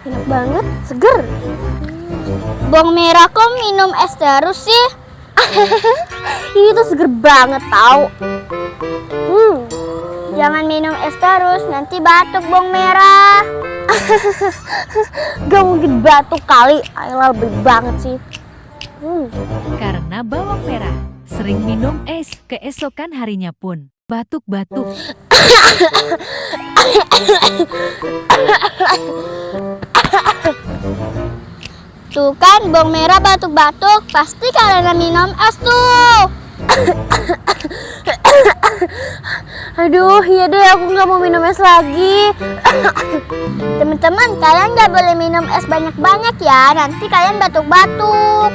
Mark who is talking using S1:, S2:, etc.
S1: Enak banget, seger.
S2: Bawang merah kok minum es terus sih?
S1: Itu seger banget tahu.
S2: Jangan minum es terus, nanti batuk bawang merah.
S1: Gak mungkin batuk kali. Ayla lebih banget sih.
S3: Karena bawang merah sering minum es, keesokan harinya pun batuk-batuk.
S2: Tuh kan bawang merah batuk-batuk, pasti karena minum es tuh.
S1: Aduh, iya deh, aku nggak mau minum es lagi.
S2: Teman-teman, kalian nggak boleh minum es banyak-banyak ya, nanti kalian batuk-batuk.